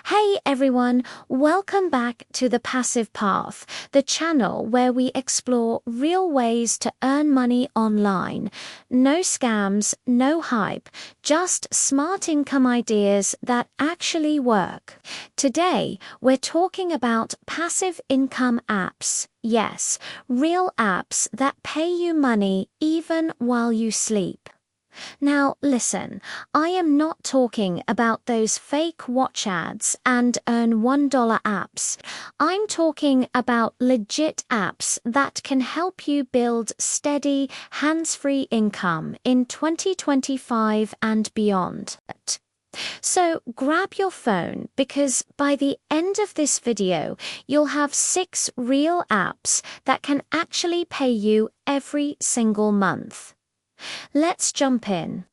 Hey everyone, welcome back to The Passive Path, the channel where we explore real ways to earn money online. No scams, no hype, just smart income ideas that actually work. Today, we're talking about passive income apps. Yes, real apps that pay you money even while you sleep. Now, listen, I am not talking about those fake watch ads and earn $1 apps. I'm talking about legit apps that can help you build steady, hands-free income in 2025 and beyond. So grab your phone because by the end of this video, you'll have 6 real apps that can actually pay you every single month. Let's jump in.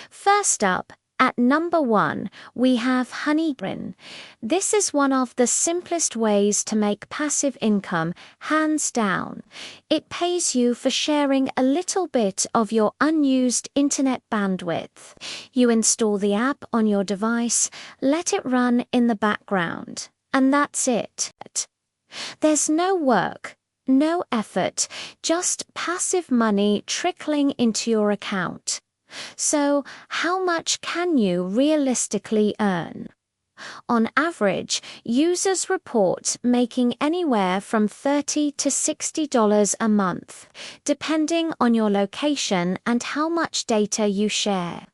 First up, at number 1, we have Honeygreen. This is one of the simplest ways to make passive income, hands down. It pays you for sharing a little bit of your unused internet bandwidth. You install the app on your device, let it run in the background, and that's it. There's no work. No effort, just passive money trickling into your account. So, how much can you realistically earn? On average, users report making anywhere from $30 to $60 a month, depending on your location and how much data you share.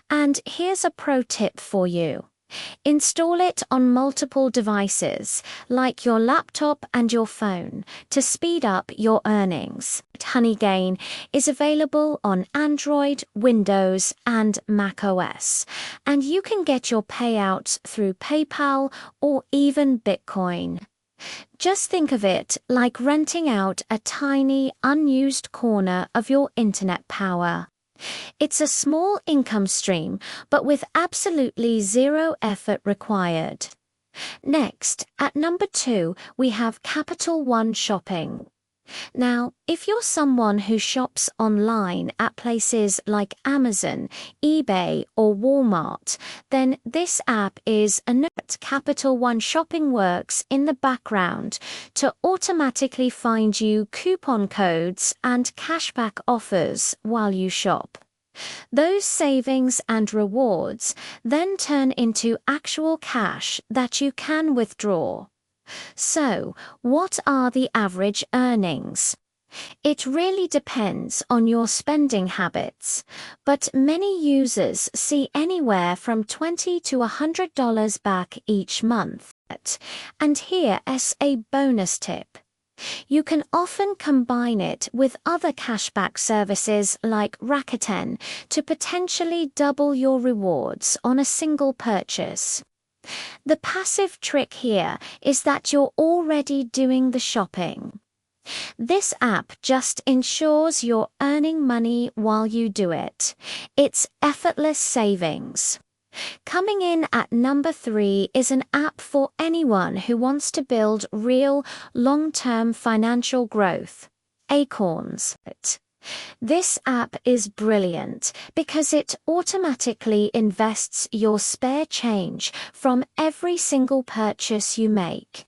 And here's a pro tip for you. Install it on multiple devices, like your laptop and your phone, to speed up your earnings. Honeygain is available on Android, Windows, and macOS, and you can get your payouts through PayPal or even Bitcoin. Just think of it like renting out a tiny, unused corner of your internet power. It's a small income stream, but with absolutely zero effort required. Next, at number 2, we have Capital One Shopping. Now, if you're someone who shops online at places like Amazon, eBay, or Walmart, then this app is a note. Capital One Shopping works in the background to automatically find you coupon codes and cashback offers while you shop. Those savings and rewards then turn into actual cash that you can withdraw. So, what are the average earnings? It really depends on your spending habits, but many users see anywhere from $20 to $100 back each month. And here's a bonus tip. You can often combine it with other cashback services like Rakuten to potentially double your rewards on a single purchase. The passive trick here is that you're already doing the shopping. This app just ensures you're earning money while you do it. It's effortless savings. Coming in at number 3 is an app for anyone who wants to build real, long-term financial growth. Acorns. This app is brilliant because it automatically invests your spare change from every single purchase you make.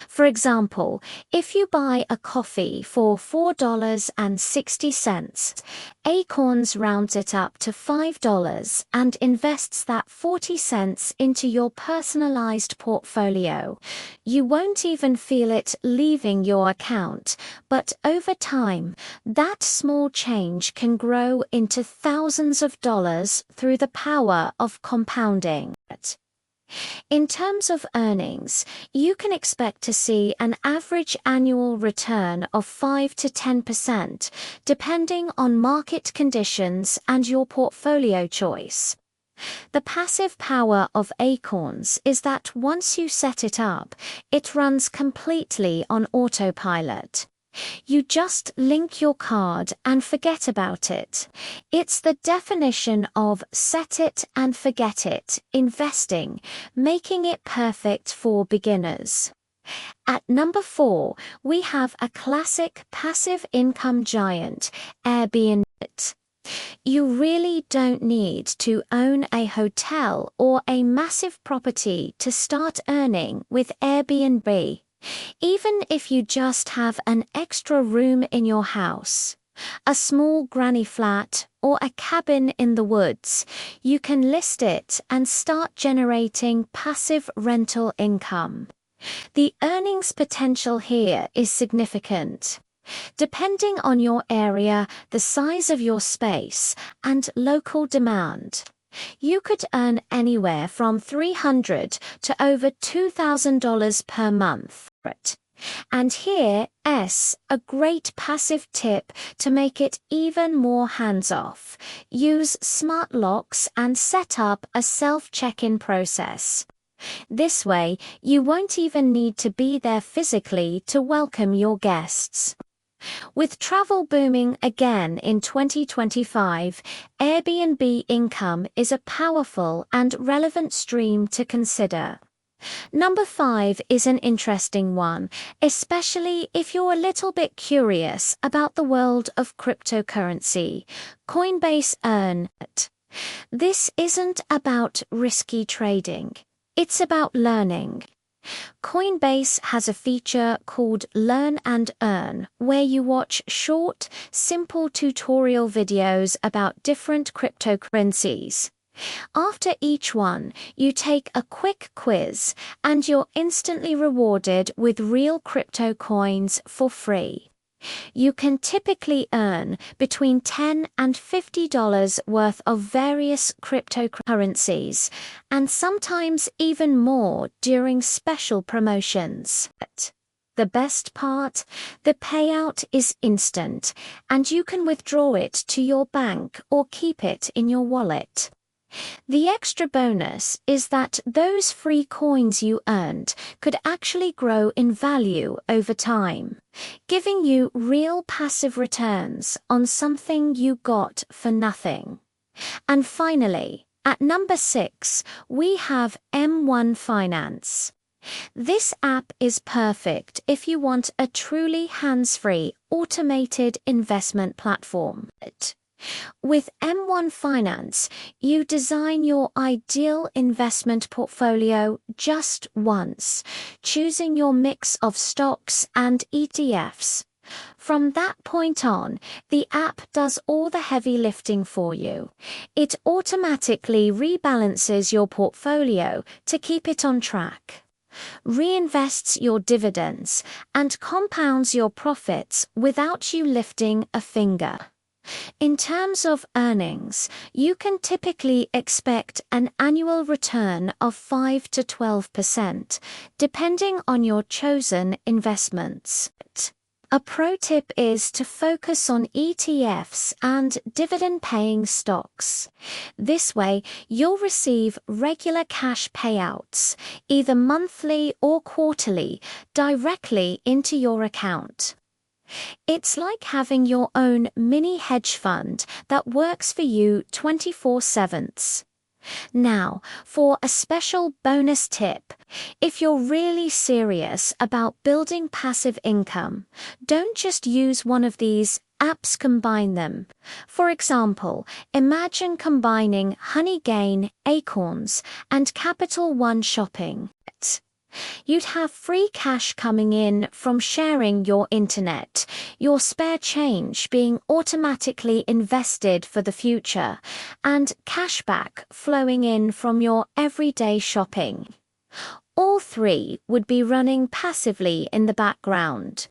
For example, if you buy a coffee for $4.60, Acorns rounds it up to $5 and invests that 40 cents into your personalized portfolio. You won't even feel it leaving your account, but over time, that small change can grow into thousands of dollars through the power of compounding. In terms of earnings, you can expect to see an average annual return of 5 to 10%, depending on market conditions and your portfolio choice. The passive power of Acorns is that once you set it up, it runs completely on autopilot. You just link your card and forget about it. It's the definition of set it and forget it investing, making it perfect for beginners. At number 4, we have a classic passive income giant, Airbnb. You really don't need to own a hotel or a massive property to start earning with Airbnb. Even if you just have an extra room in your house, a small granny flat, or a cabin in the woods, you can list it and start generating passive rental income. The earnings potential here is significant. Depending on your area, the size of your space, and local demand, you could earn anywhere from $300 to over $2,000 per month. And here's a great passive tip to make it even more hands-off. Use smart locks and set up a self-check-in process. This way, you won't even need to be there physically to welcome your guests. With travel booming again in 2025, Airbnb income is a powerful and relevant stream to consider. Number 5 is an interesting one, especially if you're a little bit curious about the world of cryptocurrency. Coinbase Earn. This isn't about risky trading. It's about learning. Coinbase has a feature called Learn and Earn, where you watch short, simple tutorial videos about different cryptocurrencies. After each one, you take a quick quiz, and you're instantly rewarded with real crypto coins for free. You can typically earn between $10 and $50 worth of various cryptocurrencies, and sometimes even more during special promotions. The best part? The payout is instant, and you can withdraw it to your bank or keep it in your wallet. The extra bonus is that those free coins you earned could actually grow in value over time, giving you real passive returns on something you got for nothing. And finally, at number 6, we have M1 Finance. This app is perfect if you want a truly hands-free, automated investment platform. With M1 Finance, you design your ideal investment portfolio just once, choosing your mix of stocks and ETFs. From that point on, the app does all the heavy lifting for you. It automatically rebalances your portfolio to keep it on track, reinvests your dividends, and compounds your profits without you lifting a finger. In terms of earnings, you can typically expect an annual return of 5 to 12%, depending on your chosen investments. A pro tip is to focus on ETFs and dividend-paying stocks. This way, you'll receive regular cash payouts, either monthly or quarterly, directly into your account. It's like having your own mini hedge fund that works for you 24/7. Now, for a special bonus tip, if you're really serious about building passive income, don't just use one of these apps, combine them. For example, imagine combining Honeygain, Acorns, and Capital One Shopping. You'd have free cash coming in from sharing your internet, your spare change being automatically invested for the future, and cashback flowing in from your everyday shopping. All three would be running passively in the background.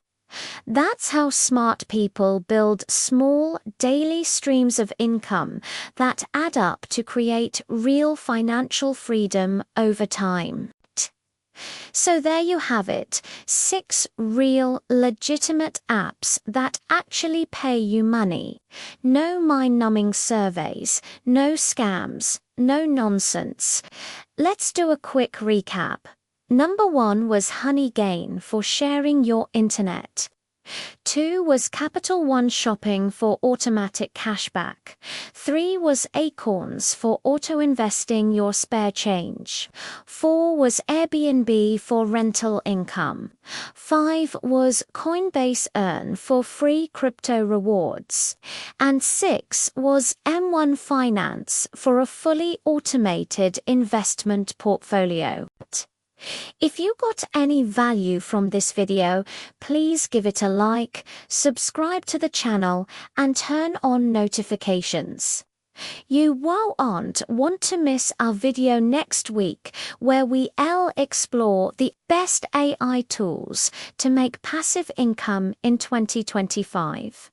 That's how smart people build small, daily streams of income that add up to create real financial freedom over time. So there you have it, 6 real, legitimate apps that actually pay you money. No mind-numbing surveys, no scams, no nonsense. Let's do a quick recap. Number 1 was Honeygain for sharing your internet. 2 was Capital One Shopping for automatic cashback. 3 was Acorns for auto-investing your spare change. 4 was Airbnb for rental income. 5 was Coinbase Earn for free crypto rewards. And 6 was M1 Finance for a fully automated investment portfolio. If you got any value from this video, please give it a like, subscribe to the channel, and turn on notifications. You won't want to miss our video next week where we'll explore the best AI tools to make passive income in 2025.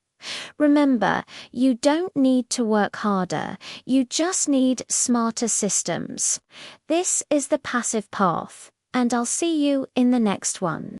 Remember, you don't need to work harder, you just need smarter systems. This is the Passive Path, and I'll see you in the next one.